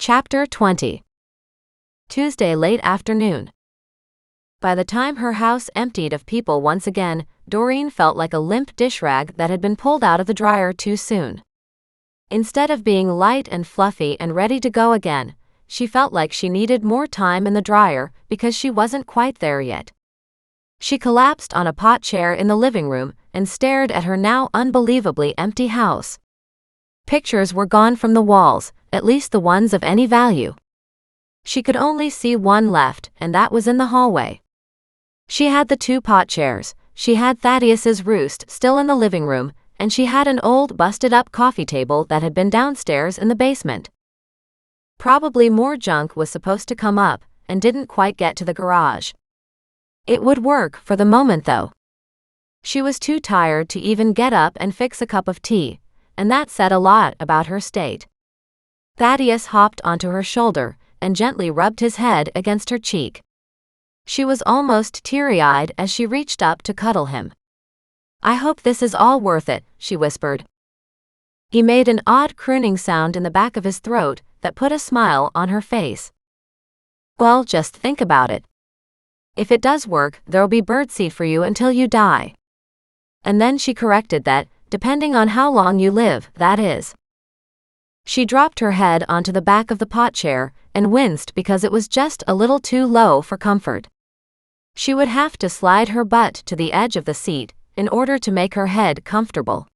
Chapter 20. Tuesday late afternoon. By the time her house emptied of people once again, Doreen felt like a limp dish rag that had been pulled out of the dryer too soon. Instead of being light and fluffy and ready to go again, she felt like she needed more time in the dryer because she wasn't quite there yet. She collapsed on a pot chair in the living room and stared at her now unbelievably empty house. Pictures were gone from the walls, at least the ones of any value. She could only see one left, and that was in the hallway. She had the two pot chairs, she had Thaddeus's roost still in the living room, and she had an old busted-up coffee table that had been downstairs in the basement. Probably more junk was supposed to come up, and didn't quite get to the garage. It would work for the moment though. She was too tired to even get up and fix a cup of tea, and that said a lot about her state. Thaddeus hopped onto her shoulder and gently rubbed his head against her cheek. She was almost teary-eyed as she reached up to cuddle him. "I hope this is all worth it," she whispered. He made an odd crooning sound in the back of his throat that put a smile on her face. "Well, just think about it. If it does work, there'll be birdseed for you until you die." And then she corrected that, depending on how long you live, that is. She dropped her head onto the back of the pot chair and winced because it was just a little too low for comfort. She would have to slide her butt to the edge of the seat in order to make her head comfortable.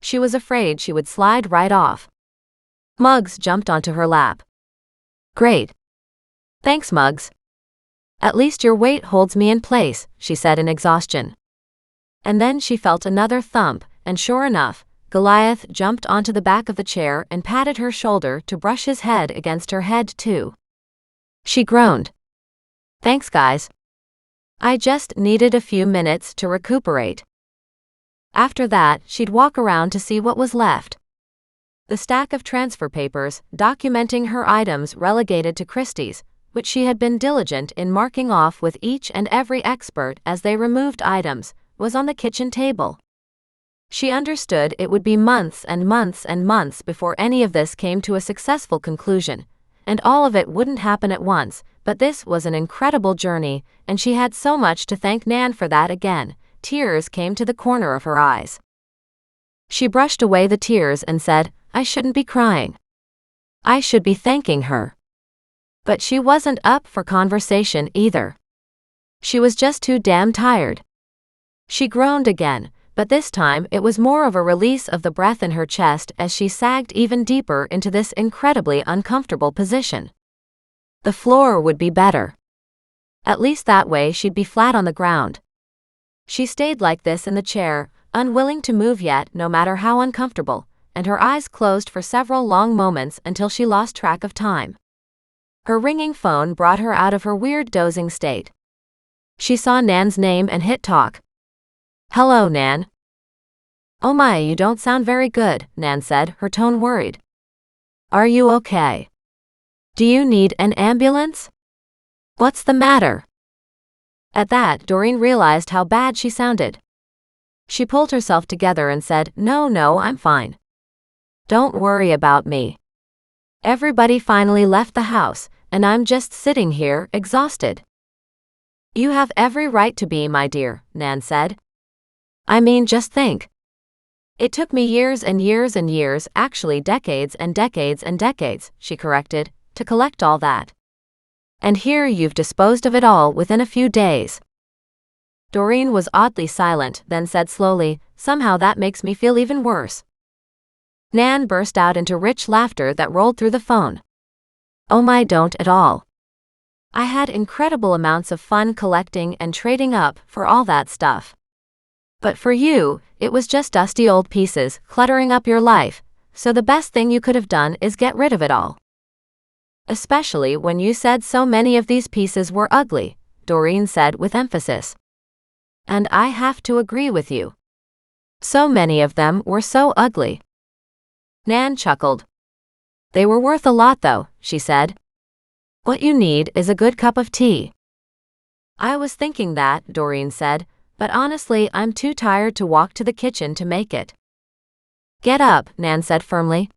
She was afraid she would slide right off. Muggs jumped onto her lap. "Great. Thanks, Muggs. At least your weight holds me in place," she said in exhaustion. And then she felt another thump, and sure enough, Goliath jumped onto the back of the chair and patted her shoulder to brush his head against her head too. She groaned. "Thanks, guys. I just needed a few minutes to recuperate." After that, she'd walk around to see what was left. The stack of transfer papers, documenting her items relegated to Christie's, which she had been diligent in marking off with each and every expert as they removed items, was on the kitchen table. She understood it would be months and months and months before any of this came to a successful conclusion, and all of it wouldn't happen at once, but this was an incredible journey, and she had so much to thank Nan for that again. Tears came to the corner of her eyes. She brushed away the tears and said, "I shouldn't be crying. I should be thanking her." But she wasn't up for conversation either. She was just too damn tired. She groaned again, but this time it was more of a release of the breath in her chest as she sagged even deeper into this incredibly uncomfortable position. The floor would be better. At least that way she'd be flat on the ground. She stayed like this in the chair, unwilling to move yet no matter how uncomfortable, and her eyes closed for several long moments until she lost track of time. Her ringing phone brought her out of her weird dozing state. She saw Nan's name and hit talk. "Hello, Nan." "Oh my, you don't sound very good," Nan said, her tone worried. "Are you okay? Do you need an ambulance? What's the matter?" At that, Doreen realized how bad she sounded. She pulled herself together and said, No, I'm fine. Don't worry about me. Everybody finally left the house, and I'm just sitting here, exhausted." "You have every right to be, my dear," Nan said. "I mean, just think. It took me years and years and years, actually decades and decades and decades," she corrected, "to collect all that. And here you've disposed of it all within a few days." Doreen was oddly silent, then said slowly, "Somehow that makes me feel even worse." Nan burst out into rich laughter that rolled through the phone. "Oh my, don't at all. I had incredible amounts of fun collecting and trading up for all that stuff. But for you, it was just dusty old pieces cluttering up your life, so the best thing you could have done is get rid of it all. Especially when you said so many of these pieces were ugly," Doreen said with emphasis. "And I have to agree with you. So many of them were so ugly." Nan chuckled. "They were worth a lot though," she said. "What you need is a good cup of tea." "I was thinking that," Doreen said, "but honestly I'm too tired to walk to the kitchen to make it." "Get up," Nan said firmly.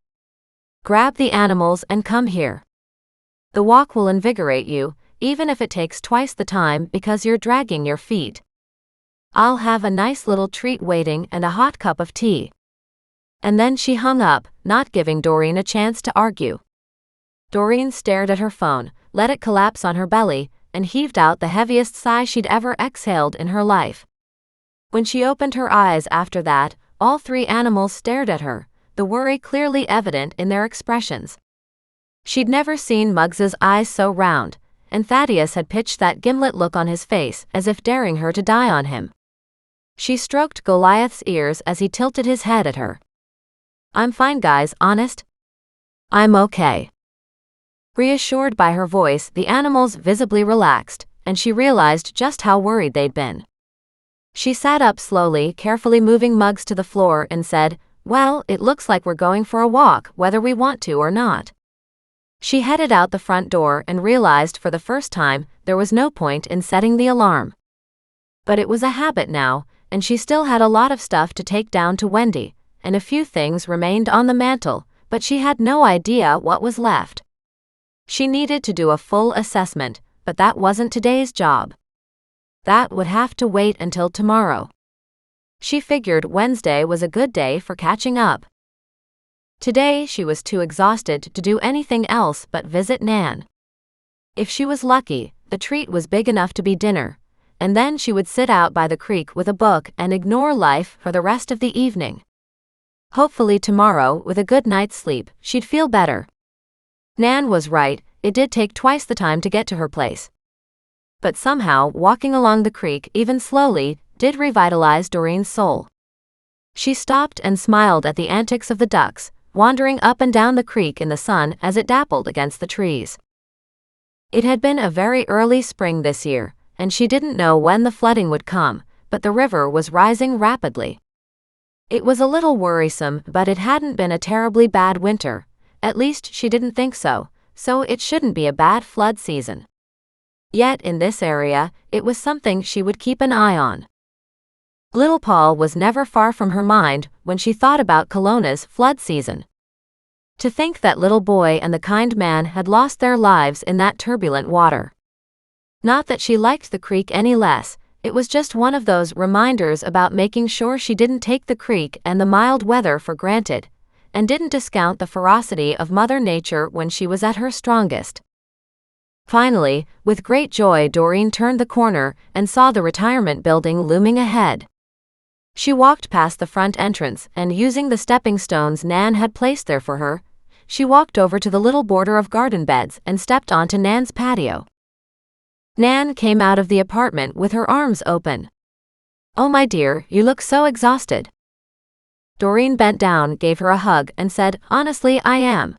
Grab the animals and come here. The walk will invigorate you, even if it takes twice the time because you're dragging your feet. I'll have a nice little treat waiting and a hot cup of tea." And then she hung up, not giving Doreen a chance to argue. Doreen stared at her phone, let it collapse on her belly, and heaved out the heaviest sigh she'd ever exhaled in her life. When she opened her eyes after that, all three animals stared at her, the worry clearly evident in their expressions. She'd never seen Muggs's eyes so round, and Thaddeus had pitched that gimlet look on his face as if daring her to die on him. She stroked Goliath's ears as he tilted his head at her. "I'm fine, guys, honest. I'm okay." Reassured by her voice, the animals visibly relaxed, and she realized just how worried they'd been. She sat up slowly, carefully moving Muggs to the floor, and said, "Well, it looks like we're going for a walk, whether we want to or not." She headed out the front door and realized for the first time there was no point in setting the alarm. But it was a habit now, and she still had a lot of stuff to take down to Wendy, and a few things remained on the mantel, but she had no idea what was left. She needed to do a full assessment, but that wasn't today's job. That would have to wait until tomorrow. She figured Wednesday was a good day for catching up. Today she was too exhausted to do anything else but visit Nan. If she was lucky, the treat was big enough to be dinner, and then she would sit out by the creek with a book and ignore life for the rest of the evening. Hopefully tomorrow, with a good night's sleep, she'd feel better. Nan was right, it did take twice the time to get to her place. But somehow, walking along the creek even slowly did revitalize Doreen's soul. She stopped and smiled at the antics of the ducks, wandering up and down the creek in the sun as it dappled against the trees. It had been a very early spring this year, and she didn't know when the flooding would come, but the river was rising rapidly. It was a little worrisome, but it hadn't been a terribly bad winter, at least she didn't think so, so it shouldn't be a bad flood season. Yet in this area, it was something she would keep an eye on. Little Paul was never far from her mind when she thought about Kelowna's flood season. To think that little boy and the kind man had lost their lives in that turbulent water. Not that she liked the creek any less, it was just one of those reminders about making sure she didn't take the creek and the mild weather for granted, and didn't discount the ferocity of Mother Nature when she was at her strongest. Finally, with great joy, Doreen turned the corner and saw the retirement building looming ahead. She walked past the front entrance and, using the stepping stones Nan had placed there for her, she walked over to the little border of garden beds and stepped onto Nan's patio. Nan came out of the apartment with her arms open. "Oh, my dear, you look so exhausted." Doreen bent down, gave her a hug, and said, "Honestly, I am.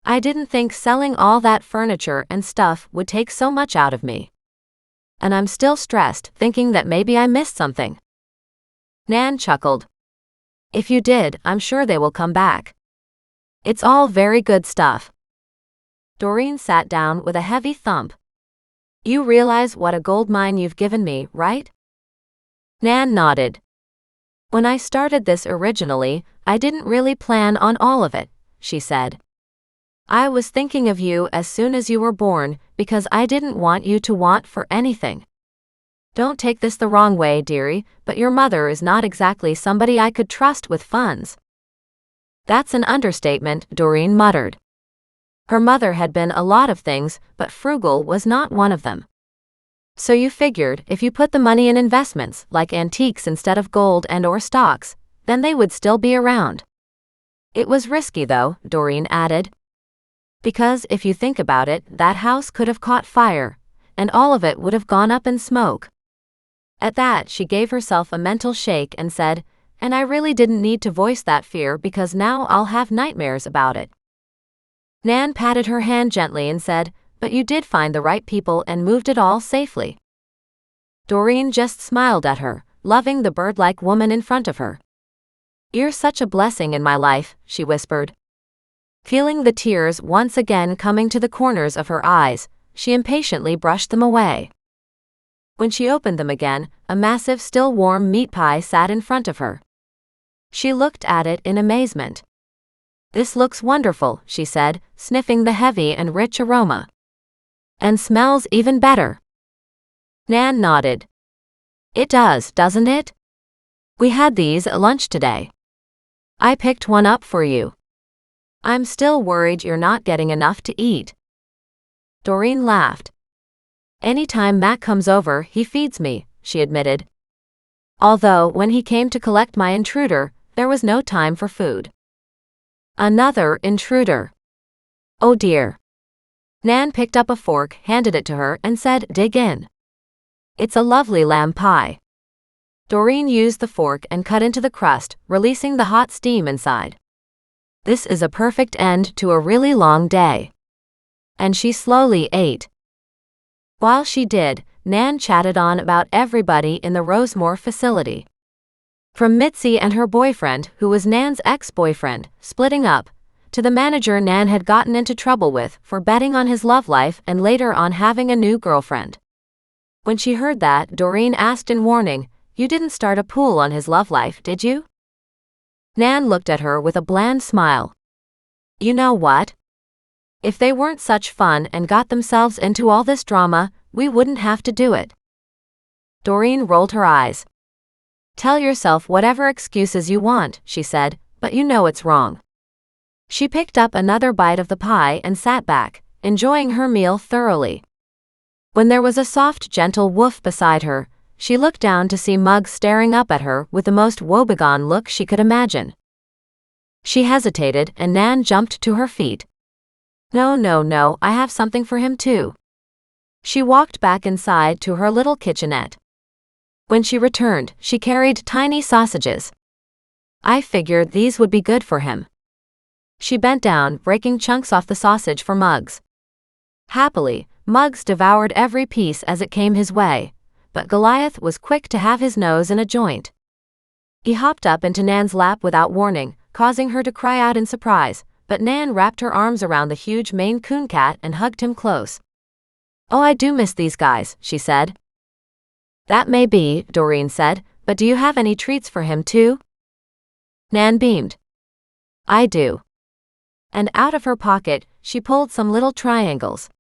I didn't think selling all that furniture and stuff would take so much out of me. And I'm still stressed, thinking that maybe I missed something." Nan chuckled. "If you did, I'm sure they will come back. It's all very good stuff." Doreen sat down with a heavy thump. "You realize what a gold mine you've given me, right?" Nan nodded. "When I started this originally, I didn't really plan on all of it," she said. "I was thinking of you as soon as you were born, because I didn't want you to want for anything. Don't take this the wrong way, dearie, but your mother is not exactly somebody I could trust with funds." "That's an understatement," Doreen muttered. Her mother had been a lot of things, but frugal was not one of them. "So you figured if you put the money in investments, like antiques instead of gold and/or stocks, then they would still be around." "It was risky though," Doreen added. "Because if you think about it, that house could have caught fire, and all of it would have gone up in smoke." At that, she gave herself a mental shake and said, "And I really didn't need to voice that fear because now I'll have nightmares about it." Nan patted her hand gently and said, "But you did find the right people and moved it all safely." Doreen just smiled at her, loving the bird-like woman in front of her. "You're such a blessing in my life," she whispered. Feeling the tears once again coming to the corners of her eyes, she impatiently brushed them away. When she opened them again, a massive still warm meat pie sat in front of her. She looked at it in amazement. This looks wonderful, she said, sniffing the heavy and rich aroma. And smells even better. Nan nodded. It does, doesn't it? We had these at lunch today. I picked one up for you. I'm still worried you're not getting enough to eat. Doreen laughed. Anytime Mac comes over, he feeds me, she admitted. Although, when he came to collect my intruder, there was no time for food. Another intruder. Oh dear. Nan picked up a fork, handed it to her, and said, dig in. It's a lovely lamb pie. Doreen used the fork and cut into the crust, releasing the hot steam inside. This is a perfect end to a really long day. And she slowly ate. While she did, Nan chatted on about everybody in the Rosemore facility. From Mitzi and her boyfriend, who was Nan's ex-boyfriend, splitting up, to the manager Nan had gotten into trouble with for betting on his love life and later on having a new girlfriend. When she heard that, Doreen asked in warning, You didn't start a pool on his love life, did you? Nan looked at her with a bland smile. You know what? If they weren't such fun and got themselves into all this drama, we wouldn't have to do it. Doreen rolled her eyes. Tell yourself whatever excuses you want, she said, but you know it's wrong. She picked up another bite of the pie and sat back, enjoying her meal thoroughly. When there was a soft, gentle woof beside her, she looked down to see Muggs staring up at her with the most woebegone look she could imagine. She hesitated and Nan jumped to her feet. No, I have something for him too. She walked back inside to her little kitchenette. When she returned, she carried tiny sausages. I figured these would be good for him. She bent down, breaking chunks off the sausage for Muggs. Happily, Muggs devoured every piece as it came his way, but Goliath was quick to have his nose in a joint. He hopped up into Nan's lap without warning, causing her to cry out in surprise, but Nan wrapped her arms around the huge Maine Coon cat and hugged him close. Oh, I do miss these guys, she said. That may be, Doreen said, but do you have any treats for him too? Nan beamed. I do. And out of her pocket, she pulled some little triangles.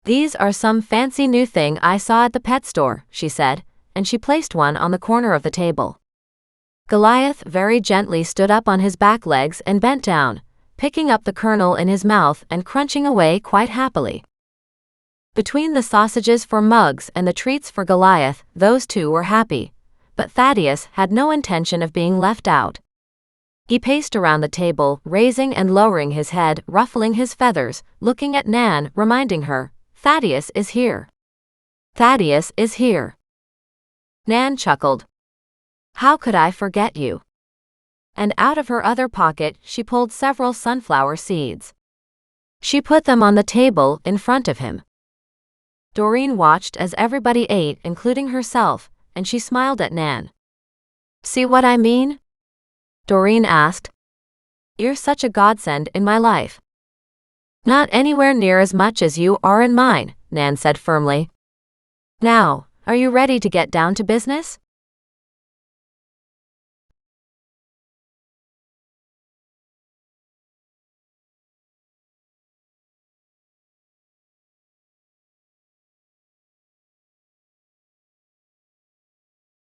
These are some fancy new thing I saw at the pet store, she said, and she placed one on the corner of the table. Goliath very gently stood up on his back legs and bent down, picking up the kernel in his mouth and crunching away quite happily. Between the sausages for Muggs and the treats for Goliath, those two were happy, but Thaddeus had no intention of being left out. He paced around the table, raising and lowering his head, ruffling his feathers, looking at Nan, reminding her, Thaddeus is here. Thaddeus is here. Nan chuckled. How could I forget you? And out of her other pocket, she pulled several sunflower seeds. She put them on the table in front of him. Doreen watched as everybody ate, including herself, and she smiled at Nan. See what I mean? Doreen asked. You're such a godsend in my life. Not anywhere near as much as you are in mine, Nan said firmly. Now, are you ready to get down to business?